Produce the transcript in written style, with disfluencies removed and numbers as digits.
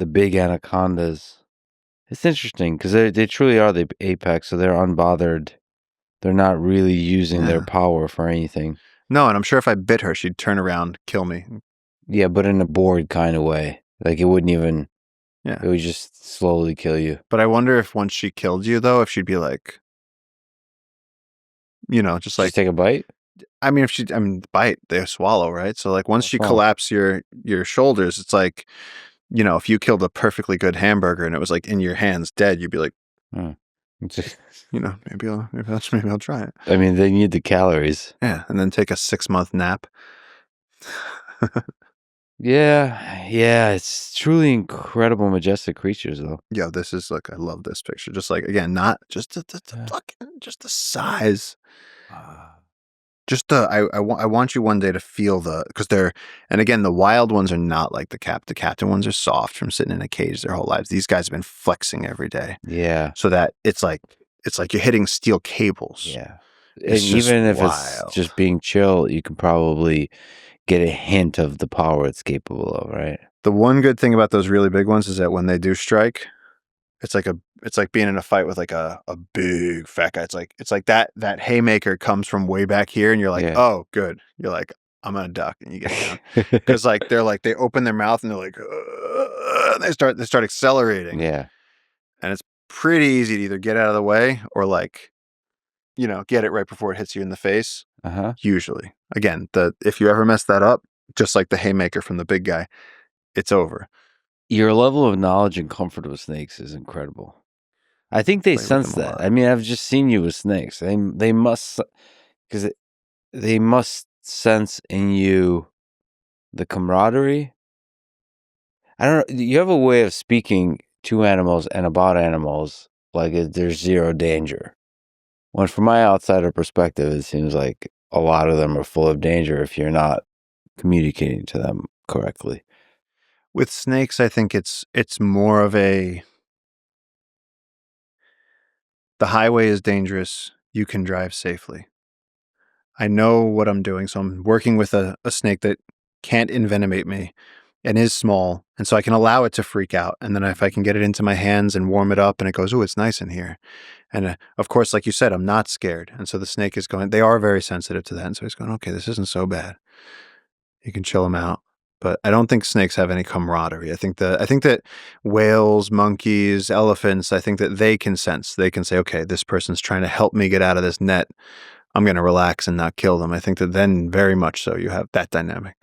the big anacondas. It's interesting because they truly are the apex, so they're unbothered. They're not really using their power for anything. No, and I'm sure if I bit her, she'd turn around, kill me. Yeah, but in a bored kind of way. Like it wouldn't even. Yeah. It would just slowly kill you. But I wonder if once she killed you, though, if she'd be like, just like take a bite. I mean, bite, they swallow, right? So like once you collapse your shoulders, it's like, if you killed a perfectly good hamburger and it was like in your hands dead, you'd be like, maybe I'll try it. I mean, they need the calories. Yeah, and then take a 6-month nap. Yeah, it's truly incredible, majestic creatures, though. Yeah, this is like, I love this picture. Just like, again, not just just the size. Just I want you one day to feel because and again, the wild ones are not like the captain ones are soft from sitting in a cage their whole lives. These guys have been flexing every day. Yeah. So that it's like you're hitting steel cables. Yeah. And even if it's just being chill, you can probably get a hint of the power it's capable of, right? The one good thing about those really big ones is that when they do strike, it's like being in a fight with like a big fat guy. It's like that haymaker comes from way back here, and you're like, oh, good. You're like, I'm gonna duck, and you get down because like they open their mouth and they're like, and they start accelerating. Yeah, and it's pretty easy to either get out of the way or like, get it right before it hits you in the face. Usually, again, if you ever mess that up, just like the haymaker from the big guy, it's over. Your level of knowledge and comfort with snakes is incredible. I think they sense that. I mean, I've just seen you with snakes. They must, because they must sense in you the camaraderie. I don't know. You have a way of speaking to animals and about animals like there's zero danger. When from my outsider perspective, it seems like a lot of them are full of danger if you're not communicating to them correctly. With snakes, I think it's more of the highway is dangerous. You can drive safely. I know what I'm doing. So I'm working with a snake that can't envenomate me and is small. And so I can allow it to freak out. And then if I can get it into my hands and warm it up and it goes, oh, it's nice in here. And of course, like you said, I'm not scared. And so the snake is going, they are very sensitive to that. And so he's going, okay, this isn't so bad. You can chill him out. But I don't think snakes have any camaraderie. I think that whales, monkeys, elephants, I think that they can sense. They can say, okay, this person's trying to help me get out of this net. I'm going to relax and not kill them. I think that then very much so you have that dynamic.